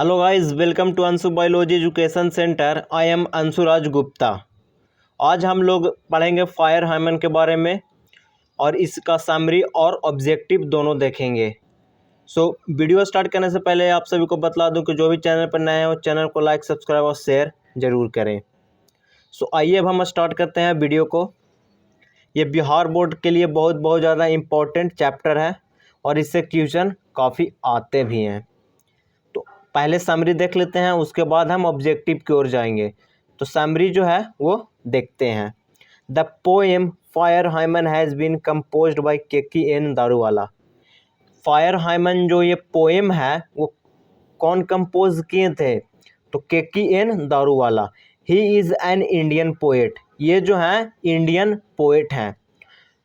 Hello guys, welcome to Anshu biology education centre. I am Anshuraj Gupta. आज हम लोग पढ़ेंगे फायर हाइमन के बारे में और इसका समरी और ऑब्जेक्टिव दोनों देखेंगे। वीडियो स्टार्ट करने से पहले आप सभी को बतला दूं कि जो भी चैनल पर नए हैं वो चैनल को लाइक, सब्सक्राइब और शेयर जरूर करें। आइए अब हम स्टार्ट करते हैं वीडियो को। ये बिहार बोर्ड के लिए बहुत ज़्यादा इम्पोर्टेंट चैप्टर है और इससे क्वेश्चन काफ़ी आते भी हैं। पहले समरी देख लेते हैं, उसके बाद हम ऑब्जेक्टिव की ओर जाएंगे। तो समरी जो है वो देखते हैं। The poem fire hymn has been composed by Keki N. Daruwalla. Fire hymn जो ये पोएम है वो कौन कंपोज किए थे? तो Keki N. Daruwalla. He is an Indian poet. ये जो है इंडियन पोएट हैं।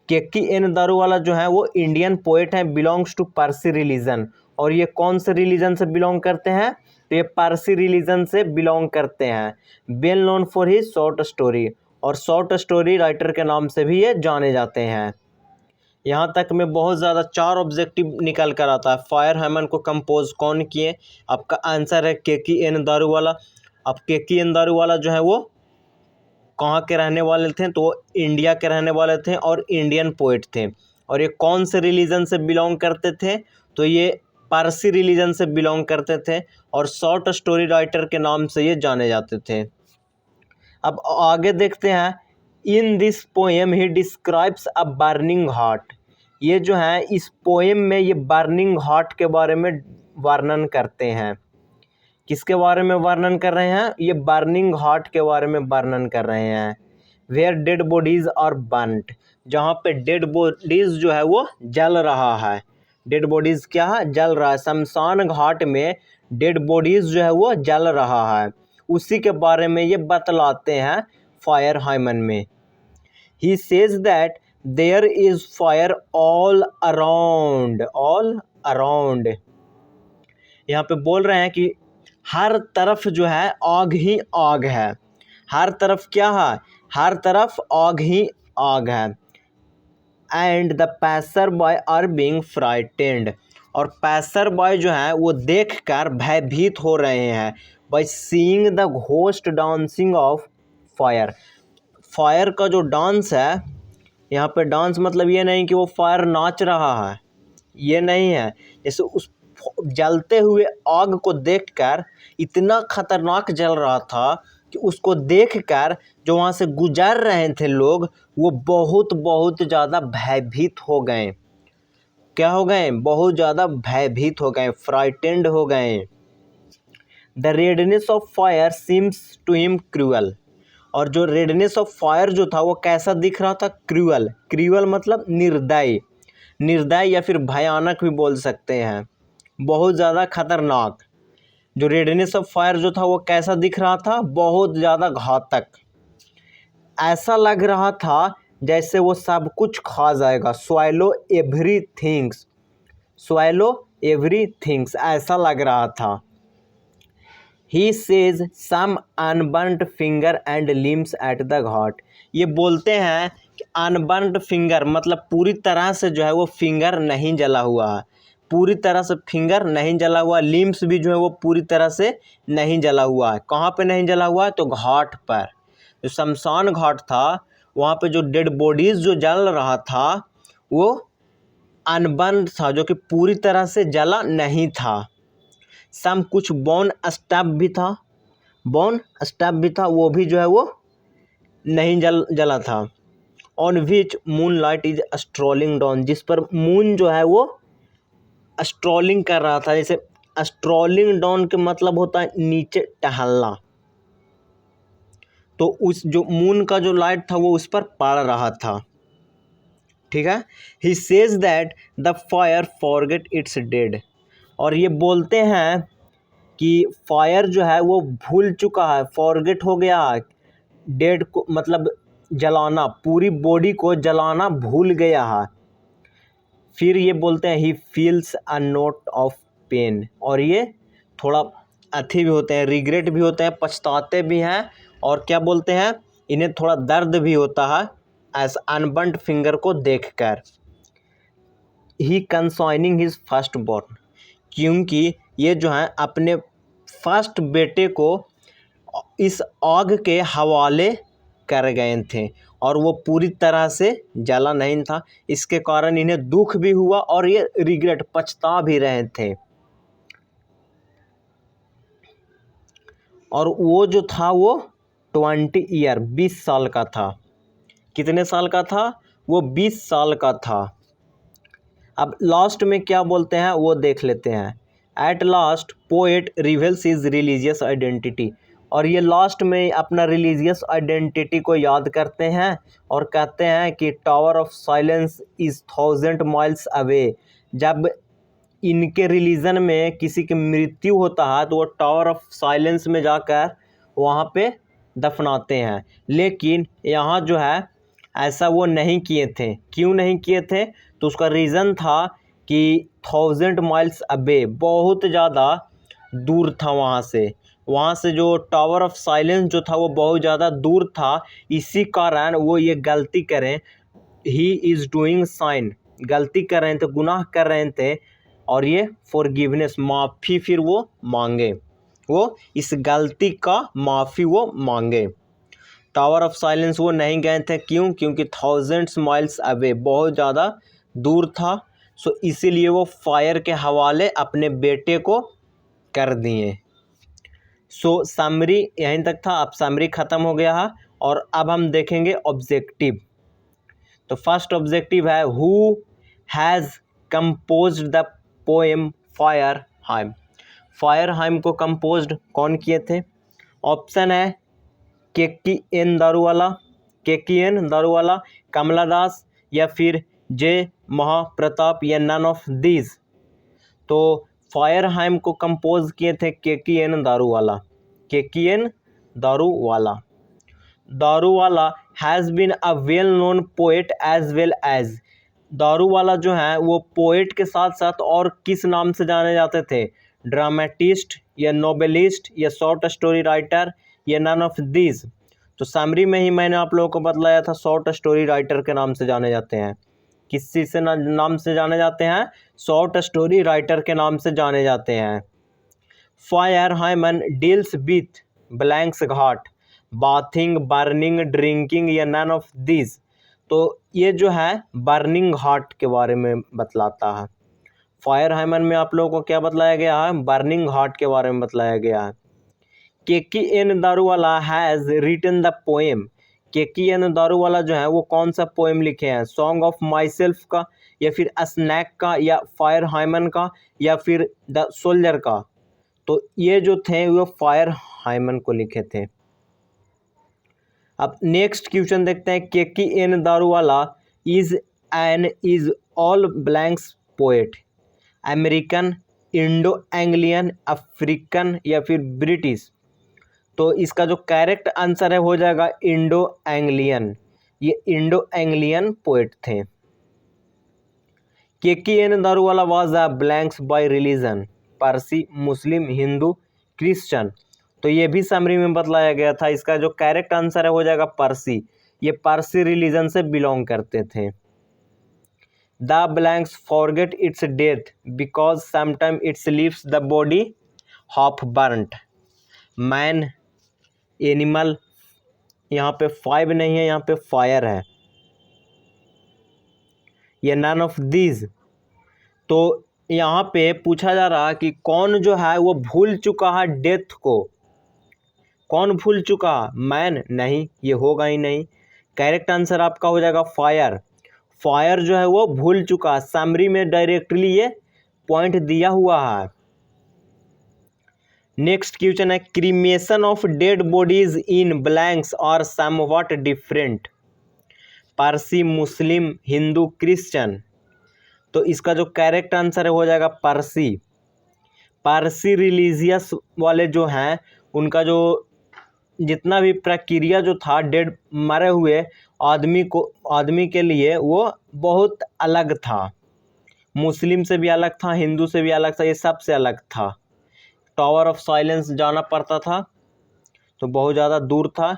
के.की.एन. दारूवाला जो है वो इंडियन पोएट हैं, बिलोंग्स टू पारसी रिलीजन। और ये कौन से रिलीजन से बिलोंग करते हैं? तो ये पारसी रिलीजन से बिलोंग करते हैं। Well known for he short story, और शॉर्ट स्टोरी राइटर के नाम से भी ये जाने जाते हैं। यहाँ तक में बहुत ज़्यादा 4 ऑब्जेक्टिव निकल कर आता है। फायर हाइमन को कंपोज कौन किए? आपका आंसर है के.की.एन. दारूवाला। अब के.की.एन. दारूवाला जो है वो कहाँ के रहने वाले थे? तो वो इंडिया के रहने वाले थे और इंडियन पोएट थे। और ये कौन से रिलीजन से बिलोंग करते थे? तो ये पारसी रिलीजन से बिलोंग करते थे और शॉर्ट स्टोरी राइटर के नाम से ये जाने जाते थे। अब आगे देखते हैं। In this poem he describes a burning heart. ये जो है इस पोएम में ये बर्निंग हार्ट के बारे में वर्णन करते हैं। किसके बारे में वर्णन कर रहे हैं? ये बर्निंग हार्ट के बारे में वर्णन कर रहे हैं। Where dead bodies are burnt. जहाँ पे डेड बॉडीज जो है वो जल रहा है। डेड बॉडीज क्या है? जल रहा है। शमशान घाट में डेड बॉडीज जो है वो जल रहा है, उसी के बारे में ये बतलाते हैं फायर हाइमन में। He says that there is fire all around. यहाँ पे बोल रहे हैं कि हर तरफ जो है आग ही आग है। हर तरफ क्या है? हर तरफ आग ही आग है। And the passer by are being frightened. और पैसर बॉय जो है वो देखकर भयभीत हो रहे हैं। By seeing the ghost dancing of fire. Fire का जो डांस है, यहाँ पे डांस मतलब ये नहीं कि वो फायर नाच रहा है, ये नहीं है। जैसे उस जलते हुए आग को देखकर इतना खतरनाक जल रहा था कि उसको देखकर जो वहाँ से गुजर रहे थे लोग, वो बहुत ज़्यादा भयभीत हो गए। क्या हो गए? बहुत ज़्यादा भयभीत हो गए, फ्राइटेंड हो गए। The redness of fire seems to him cruel. और जो रेडनेस ऑफ फायर जो था वो कैसा दिख रहा था? क्रूअल। क्रूअल मतलब निर्दय, निर्दय या फिर भयानक भी बोल सकते हैं, बहुत ज़्यादा खतरनाक। जो रेडनेस ऑफ फायर जो था वो कैसा दिख रहा था? बहुत ज़्यादा घातक। ऐसा लग रहा था जैसे वो सब कुछ खा जाएगा। स्वैलो एवरीथिंग्स, स्वैलो एवरीथिंग्स, ऐसा लग रहा था। He says some unburnt finger and limbs at the ghat. ये बोलते हैं कि अनबर्न्ट फिंगर मतलब पूरी तरह से जो है वो फिंगर नहीं जला हुआ है, पूरी तरह से फिंगर नहीं जला हुआ। लिम्स भी जो है वो पूरी तरह से नहीं जला हुआ है। कहाँ पे नहीं जला हुआ है? तो घाट पर। जो शमशान घाट था वहाँ पे जो डेड बॉडीज जो जल रहा था वो अनबर्न्ड था, जो कि पूरी तरह से जला नहीं था। सम कुछ बोन स्टफ भी था, बोन स्टफ भी था, वो भी जो है वो नहीं जला था। On which moon light is strolling down. जिस पर मून जो है वो स्ट्रोलिंग कर रहा था। जैसे स्ट्रोलिंग डाउन के मतलब होता है नीचे टहलना, तो उस जो मून का जो लाइट था वो उस पर पड़ रहा था। ठीक है। ही says that the fire forget it's dead. और ये बोलते हैं कि फायर जो है वो भूल चुका है, फॉरगेट हो गया है। डेड को मतलब जलाना, पूरी बॉडी को जलाना भूल गया है। फिर ये बोलते हैं he feels a note of pain. और ये थोड़ा अथी भी होते हैं, रिग्रेट भी होते हैं, पछताते भी हैं। और क्या बोलते हैं? इन्हें थोड़ा दर्द भी होता है एज अनबर्न्ट फिंगर को देखकर। ही कंसाइनिंग हिज फर्स्ट बॉर्न। क्योंकि ये जो है अपने फर्स्ट बेटे को इस आग के हवाले कर गए थे और वो पूरी तरह से जला नहीं था। इसके कारण इन्हें दुख भी हुआ और ये रिग्रेट पछता भी रहे थे। और वो जो था वो 20 ईयर 20 साल का था। कितने साल का था? वो 20 साल का था। अब लास्ट में क्या बोलते हैं वो देख लेते हैं। At last poet reveals his religious identity. और ये लास्ट में अपना रिलीजियस आइडेंटिटी को याद करते हैं और कहते हैं कि tower of silence is 1000 miles away. जब इनके रिलीजन में किसी की मृत्यु होता है तो वो टावर ऑफ साइलेंस में जाकर वहाँ पे दफनाते हैं। लेकिन यहाँ जो है ऐसा वो नहीं किए थे। क्यों नहीं किए थे? तो उसका रीज़न था कि 1000 माइल्स अबे, बहुत ज़्यादा दूर था वहाँ से जो टावर ऑफ साइलेंस जो था वो बहुत ज़्यादा दूर था। इसी कारण वो ये गलती करें, ही इज़ डूइंग साइन, गलती कर रहे थे, गुनाह कर रहे थे और ये फॉरगिवनेस, माफ़ी फिर वो मांगे, वो इस गलती का माफ़ी वो मांगे। टावर ऑफ साइलेंस वो नहीं गए थे। क्यों? क्योंकि 1000 माइल्स अवे, बहुत ज़्यादा दूर था। सो इसीलिए वो फायर के हवाले अपने बेटे को कर दिए। सो समरी यहीं तक था। अब समरी ख़त्म हो गया है और अब हम देखेंगे ऑब्जेक्टिव। तो फर्स्ट ऑब्जेक्टिव है who has composed the poem fire hymn. Fire hymn को कंपोज्ड कौन किए थे? ऑप्शन है केकीएन दारूवाला, कमला दास या फिर जे महाप्रताप या नन ऑफ दीज। तो फायर हाइम को कंपोज किए थे Keki N Daruwalla has been a well known poet as well as. Daruwalla जो है वो पोएट के साथ साथ और किस नाम से जाने जाते थे? ड्रामेटिस्ट या नोवेलिस्ट या शॉर्ट स्टोरी राइटर या नन ऑफ दीज। तो समरी में ही मैंने आप लोगों को बतलाया था, शॉर्ट स्टोरी राइटर के नाम से जाने जाते हैं। किस चीज़ से नाम से जाने जाते हैं? शॉर्ट स्टोरी राइटर के नाम से जाने जाते हैं। Fire hymn deals with blanks ghat, bathing, burning, drinking या नन ऑफ दिस। तो ये जो है बर्निंग घाट के बारे में बतलाता है। फायर हाइमन में आप लोगों को क्या बतलाया गया है? बर्निंग घाट के बारे में बतलाया गया है। Keki N Daruwalla has written the poem. Keki N Daruwalla जो है वो कौन सा पोएम लिखे हैं? सॉन्ग ऑफ माई सेल्फ का या फिर स्नैक का या फायर हाइमन का या फिर द सोल्जर का। तो ये जो थे वो फायर हाइमन को लिखे थे। अब नेक्स्ट क्वेश्चन देखते हैं। Keki N Daruwalla is all blanks poet, American, Indo Anglian, African या फिर ब्रिटिश। तो इसका जो करेक्ट आंसर है हो जाएगा इंडो एंग्लियन। ये इंडो एंग्लियन पोएट थे। Keki N Daruwalla was a blanks by religion, Parsi, Muslim, Hindu, Christian. तो ये भी समरी में बतलाया गया था। इसका जो करेक्ट आंसर है हो जाएगा पारसी। ये पारसी रिलीजन से बिलोंग करते थे। The blanks forget it's death because sometime it's leaves the body half burnt. Man, animal, यहाँ पे 5 नहीं है, यहाँ पे फायर है। ये नन ऑफ दीज। तो यहाँ पे पूछा जा रहा है कि कौन जो है वो भूल चुका है डेथ को? कौन भूल चुका? मैन? नहीं, ये होगा ही नहीं। करेक्ट आंसर आपका हो जाएगा फायर। फायर जो है वो भूल चुका। समरी में डायरेक्टली ये पॉइंट दिया हुआ है। नेक्स्ट क्वेश्चन है cremation of dead bodies in blanks are somewhat different, Parsi, Muslim, Hindu, Christian. तो इसका जो करेक्ट आंसर है हो जाएगा पारसी। पारसी रिलीजियस वाले जो हैं उनका जो जितना भी प्रक्रिया जो था डेड मरे हुए आदमी के लिए वो बहुत अलग था। मुस्लिम से भी अलग था, हिंदू से भी अलग था, ये सबसे अलग था। टावर ऑफ साइलेंस जाना पड़ता था तो बहुत ज़्यादा दूर था।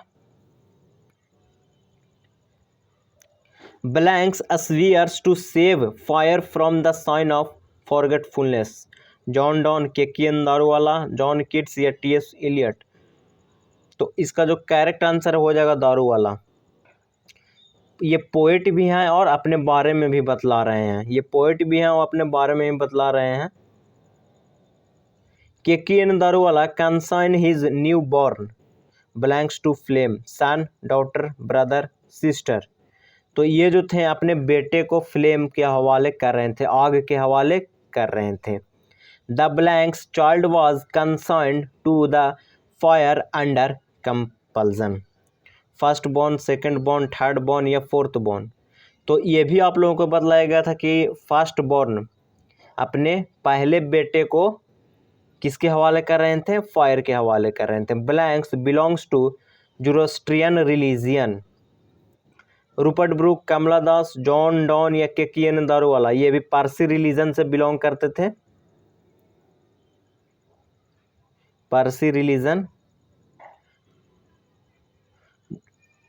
Blanks aspires to save fire from the sign of forgetfulness. John Donne, Keki N Daruwalla, John Keats या टीएस इलियट। तो इसका जो करेक्ट आंसर हो जाएगा दारूवाला। ये पोएट भी हैं और अपने बारे में भी बतला रहे हैं, ये पोएट भी हैं और अपने बारे में भी बतला रहे हैं। Keki N Daruwalla consign his new born blanks to flame, son, daughter, brother, sister. तो ये जो थे अपने बेटे को फ्लेम के हवाले कर रहे थे, आग के हवाले कर रहे थे। The blanks child was consigned to the fire under compulsion, first born, second born, third born या फोर्थ बॉर्न। तो ये भी आप लोगों को बतलाया गया था कि फर्स्ट बॉर्न अपने पहले बेटे को किसके हवाले कर रहे थे, फायर के हवाले कर रहे थे। Blanks belongs to Zoroastrian religion. Rupert Brooke, Kamala Das, John Donne या केकियन दारूवाला, ये भी पारसी रिलीजन से बिलोंग करते थे, पारसी रिलीजन।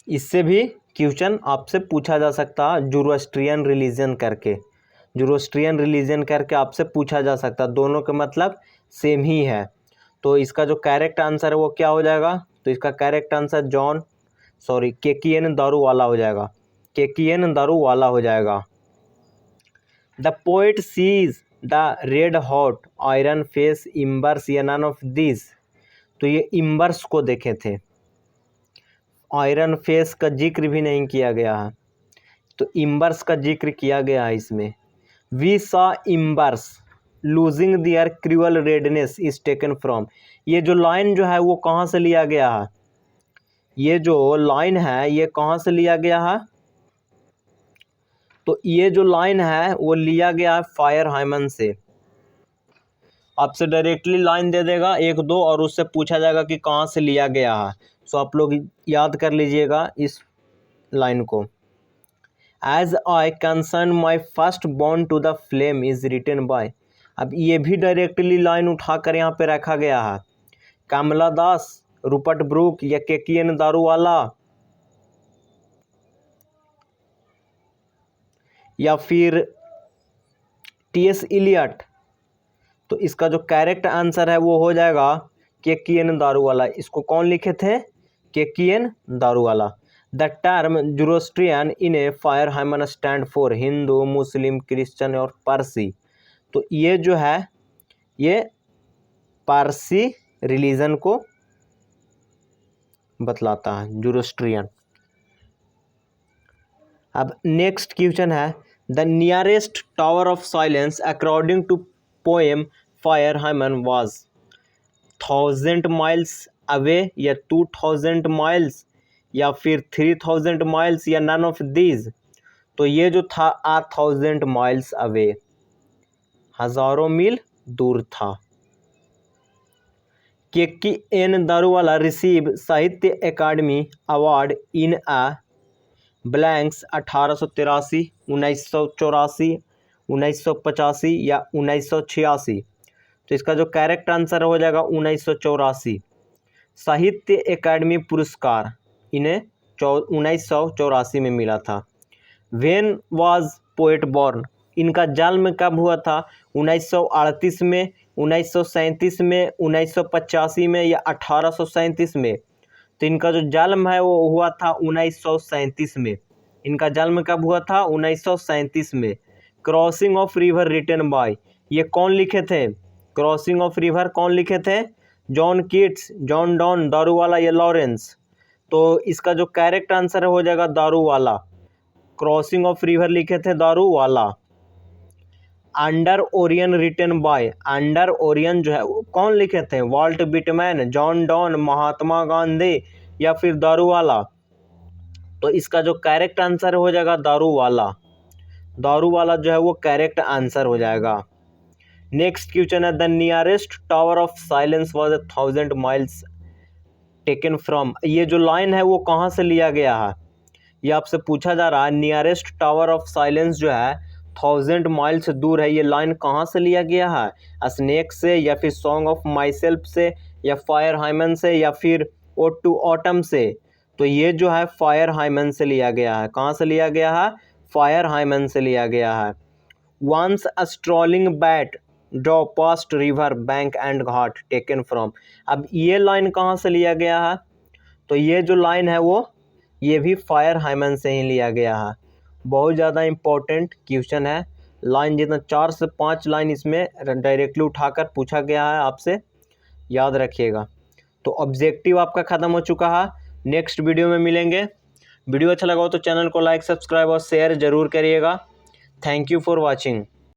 इससे भी क्वेश्चन आपसे पूछा जा सकता है, ज़ोरोस्ट्रियन रिलीजन करके, ज़ोरोस्ट्रियन रिलीजन करके आपसे पूछा जा सकता है। दोनों का मतलब सेम ही है। तो इसका जो करेक्ट आंसर है वो क्या हो जाएगा, तो इसका करेक्ट आंसर केकियन दारूवाला हो जाएगा, केकियन दारूवाला हो जाएगा। The poet sees the red hot iron face embers या नन ऑफ दिस। तो ये इम्बर्स को देखे थे, आयरन फेस का जिक्र भी नहीं किया गया है, तो इम्बर्स का जिक्र किया गया है इसमें। We saw embers losing their cruel redness is taken from. ये जो लाइन जो है वो कहाँ से लिया गया है, ये जो लाइन है ये कहाँ से लिया गया है, तो ये जो लाइन है वो लिया गया है फायर हाइमन से। आपसे डायरेक्टली लाइन दे देगा एक दो और उससे पूछा जाएगा कि कहाँ से लिया गया है, तो आप लोग याद कर लीजिएगा इस लाइन को। As I concern my first born to the flame is written by. अब ये भी डायरेक्टली लाइन उठाकर यहाँ पे रखा गया है। कमला दास, रूपर्ट ब्रूक या केकियन दारूवाला या फिर टीएस इलियट। तो इसका जो करेक्ट आंसर है वो हो जाएगा केकियन दारूवाला। इसको कौन लिखे थे, Keki N Daruwalla. The term Zoroastrian in a fire hymn stand for Hindu, Muslim, Christian और पारसी। तो ये जो है ये पारसी रिलीजन को बतलाता है, ज़ोरोस्ट्रियन। अब नेक्स्ट क्वेश्चन है, the nearest tower of silence according to poem fire hymn was 1000 miles away या 2000 माइल्स या फिर 3000 माइल्स या नन ऑफ दीज। तो ये जो था 1000 माइल्स अवे, हज़ारों मील दूर था। केकियन दारूवाला रिसीव साहित्य अकादमी अवार्ड इन अ ब्लैंक्स 1883, 1984, 1985 या 1986। तो इसका जो करेक्ट आंसर हो जाएगा 1984। साहित्य अकादमी पुरस्कार इन्हें 1984 में मिला था। व्हेन वाज पोएट बॉर्न, इनका जन्म कब हुआ था, 1938 में, 1937 में, 1985 में या 1837 में। तो इनका जो जन्म है वो हुआ था 1937 में। इनका जन्म कब हुआ था, 1937 में। Crossing of river written by, ये कौन लिखे थे, क्रॉसिंग ऑफ रिवर कौन लिखे थे, John Keats, John Donne, Daruwalla या लॉरेंस। तो इसका जो करेक्ट आंसर हो जाएगा दारूवाला। क्रॉसिंग ऑफ रिवर लिखे थे Daruwalla. Under Orion written by, under Orion जो है वो कौन लिखे थे, Walt Whitman, John Donne, Mahatma Gandhi या फिर दारूवाला। तो इसका जो करेक्ट आंसर हो जाएगा दारूवाला। दारूवाला जो है वो करेक्ट आंसर हो जाएगा। नेक्स्ट क्वेश्चन है, the nearest tower of silence was 1000 miles taken from. ये जो लाइन है वो कहाँ से लिया गया है, ये आपसे पूछा जा रहा है। नियरेस्ट टावर ऑफ साइलेंस जो है 1000 माइल से दूर है, ये लाइन कहाँ से लिया गया है, स्नेक से या फिर सॉन्ग ऑफ माई सेल्फ से या फायर हाइमन से या फिर ओड टू ऑटम से। तो ये जो है फायर हाइमन से लिया गया है। कहाँ से लिया गया है, फायर हाइमन से लिया गया है। Once a strolling bat draw past river bank and ghat taken from. अब ये लाइन कहाँ से लिया गया है? तो ये जो लाइन है वो ये भी फायर हाइमन से ही लिया गया है। बहुत ज़्यादा इम्पोर्टेंट क्वेश्चन है। लाइन जितना 4 से 5 लाइन इसमें डायरेक्टली उठाकर पूछा गया है आपसे, याद रखिएगा। तो ऑब्जेक्टिव आपका ख़त्म हो चुका है। नेक्स्ट वीडियो में मिलेंगे। वीडियो अच्छा लगा हो तो चैनल को लाइक, सब्सक्राइब और शेयर ज़रूर करिएगा। Thank you for watching.